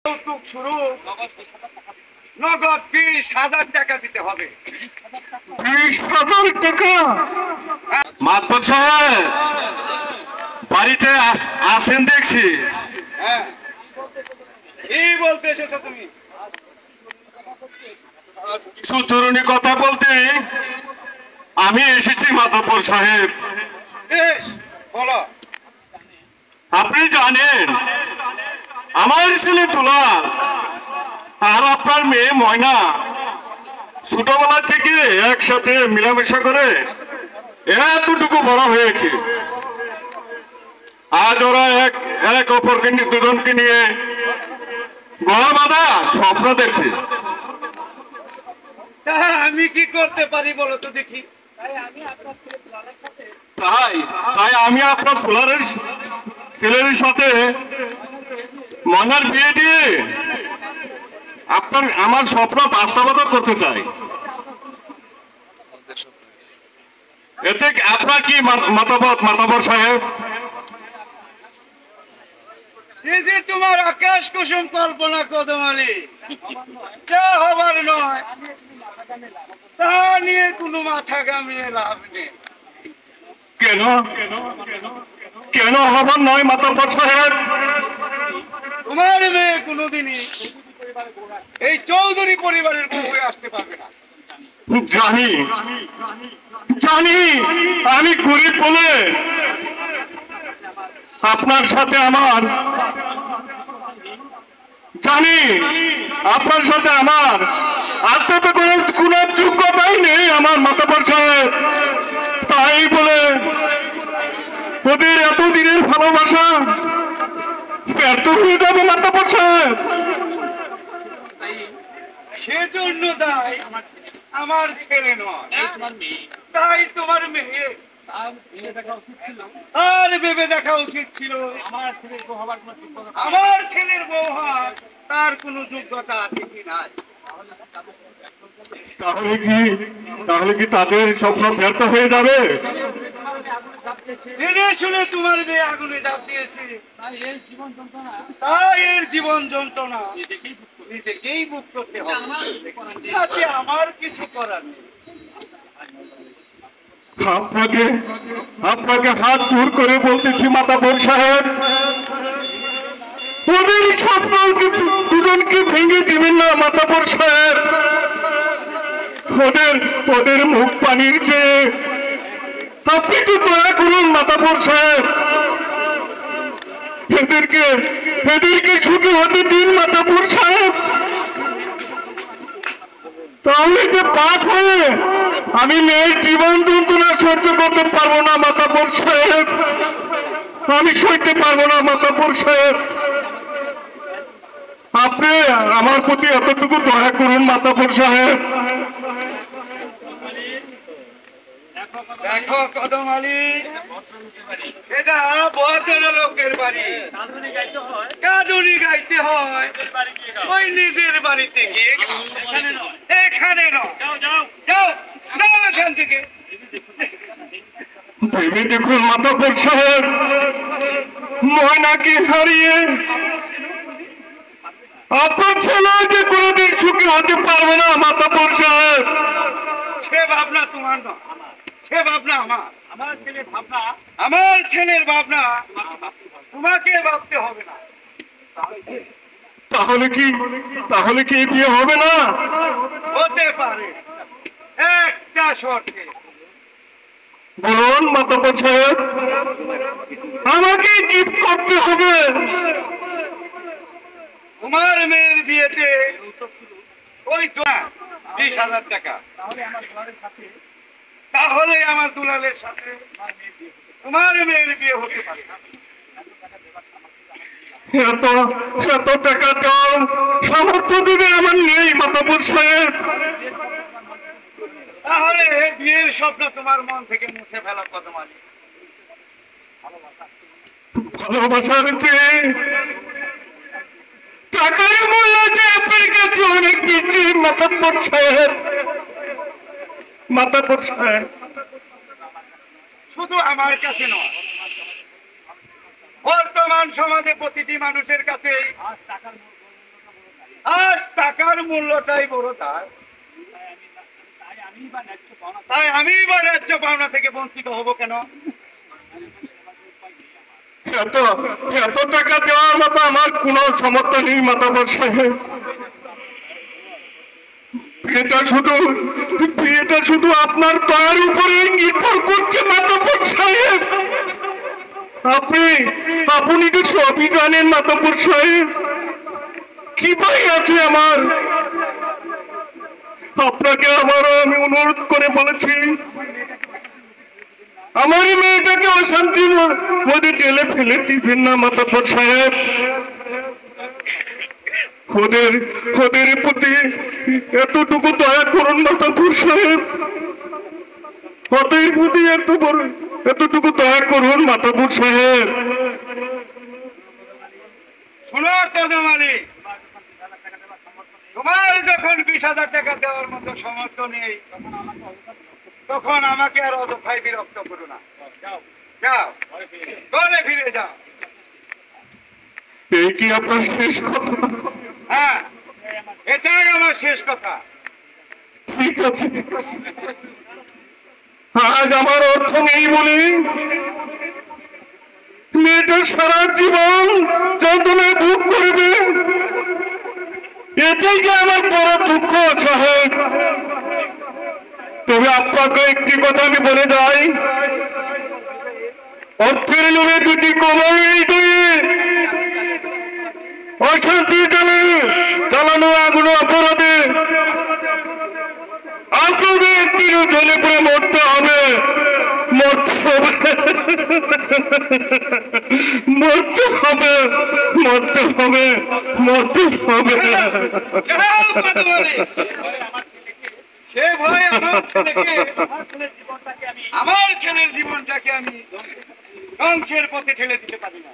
যৌতুক শুরু নগদ 20,000 টাকা দিতে হবে। 20,000 টাকা? মাতবর সাহেব বাড়িতে আসেন দেখছি। হ্যাঁ, কি বলতে এসেছো তুমি? কিছু জরুরি কথা বলতে আমি এসেছি মাতবর সাহেব। বেশ, বলো। আপনি জানেন আমার ছেলে দুলাল আর আপনার মেয়ে ময়না ছোটবেলা থেকে একসাথে মিলামেশা করে এতটুকু বড় হয়েছে। আজ ওরা এক অপরকে দুজনকে নিয়ে গলা বাঁধা স্বপ্ন দেখছে। তা আমি কি করতে পারি বলো তো দেখি? তাই আমি আপনার দুলালের ছেলের সাথে ময়নার বিয়ে দিয়ে আমার স্বপ্ন বাস্তবায়ন করতে চাই। এতে আপনার কি মতামত মাতবর সাহেব? এই যে তোমার আকাশ কুসুম কল্পনা কদমালি, যা হবার নয় তা নিয়ে কোনো মাথা ঘামিয়ে লাভ নেই। কেন কেন হবার নয় মাতবর সাহেব? তোমার মেয়ে কোনোদিনই এই চৌধুরী পরিবারের বউ হয়ে আসতে পারবে না। জানি জানি আমি গরিব বলে আপনার সাথে আমার আত্মীয় কোন যোগ্যতাই নেই আমার মাতবর সাহেব। তাই বলে ওদের এতদিনের ভালোবাসা ব্যর্থ হয়ে যাবে মাতবর সাহেব। সেজন্য দায় আমার ছেলে নয়, তাই তোমার মেয়ে। আর ভেবে দেখা উচিত ছিল আমার ছেলের বউ হওয়ার তার কোনো যোগ্যতা আছে কি নাই। তাহলে কি তাদের স্বপ্ন ব্যর্থ হয়ে যাবে? জেনে শুনে তোমার মেয়ে আগুনে ঝাঁপ দিয়েছে, তাই এর জীবন যন্ত্রণা নিজেকেই বুক করতে হবে। তাতে আমার কিছু করার নেই। আপনাকে হাত জোর করে বলতেছি মাতবর সাহেব, ওদের স্বপ্ন দুজনকে ভেঙে দিবেন না মাতবর সাহেব। ওদের মুখ পানির চেয়ে আপনি তো দয়া করুন মাতবর সাহেব। এদেরকে সুখী হতে দিন মাতবর সাহেব। তাহলে যে পাপ হয়ে আমি মেয়ের জীবন যন্ত্রণা সহ্য করতে পারবো না মাতবর সাহেব, আমি সইতে পারবো না মাতবর সাহেব। আপনি আমার প্রতি এতটুকু দয়া করুন মাতবর সাহেব। দেখো কদম আলী, এটা ভদ্র লোকের বাড়ি, কাঁদুনি গাইতে হয় ওই নিজের বাড়িতে গিয়ে, এখানে নয়। যাও যাও এখান থেকে। ভেবে দেখুন মাতবর সাহেব, ময়নাকে হারিয়ে আপনার ছেলে যে কোনোদিন সুখী হতে পারবে না মাতবর সাহেব। সে ভাবনা তোমার নয়, সে ভাবনা আমার ছেলের ভাবনা তোমাকে ভাবতে হবে না। তাহলে কি বিয়ে হবে না? হতে পারে, একটা শর্তে। বলুন মাতবর সাহেব। আমাকে গিফট করতে হবে। তোমার মেয়ের বিয়েতে ওই 20,000 টাকা, তাহলে আমার দুলালের সাথে তোমার মেয়ের বিয়ে হতে পারে। এত টাকা তো সামর্থ্য দিতে আমার নেই মাতবর সাহেব। তাহলে বিয়ের স্বপ্ন তোমার মন থেকে মুছে ফেলা কদম আলী। ভালোবাসার চেয়ে টাকার মূল্য যে আপনার কাছে অনেক বেশি মাতবর সাহেব। শুধু আমার কাছে নয়, বর্তমান সমাজে প্রতিটি মানুষের কাছে মূল্যটাই বড় তার। তাই আমি বা ন্যায্য পাওনা থেকে বঞ্চিত হব কেন? এত এত টাকা দেওয়ার মতো আমার কোনো সামর্থ্য নেই মাতাবর সাহেব। এটা শুধু আপনার দয়ার উপরে নির্ভর করছে মাতাবর সাহেব। আপনি তো সবই জানেন মাতাবর সাহেব, কি ভাই আছে আমার। আপনাকে আবারও আমি অনুরোধ করে বলেছি, আমার এই মেয়েটাকে অশান্তির মধ্যে ঠেলে ফেলে দিবেন না মাতাবর সাহেব। ওদের প্রতি এতটুকু দয়া করুন মাতাবর সাহেব। ওদের প্রতি এতটুকু দয়া করুন মাতাবর সাহেব। শোনো কদম আলী, তোমার যখন 20,000 টাকা দেওয়ার মতো সামর্থ্য নেই, তখন আমাকে আর অযথায় বিরক্ত করো না। যাও, ঘরে ফিরে যাও। এই কি আপনার শেষ কথা? হ্যাঁ, এটাই আমার শেষ কথা। ঠিক আছে, আজ আমার অর্থ নেই বলে মেয়েটা সারা জীবন যন্ত্রণায় ভোগ করবে, এটাই যে আমার বড় দুঃখ সাহেব। তবে আপনাকে একটি কথা আমি বলে যাই, অর্থের লোভে দুটি কোমল হৃদয়ে অশান্তি চালানো আগুন অপরাধে আপনাদের একটি জ্বলে পড়ে মরতে হবে, মরতে হবে, মরতে হবে, মরতে হবে, মরতে হবে। যাও কদম আলী। সে ভয় আমার ছেলের জীবনটাকে আমি ধ্বংসের পথে ঠেলে দিতে পারি না।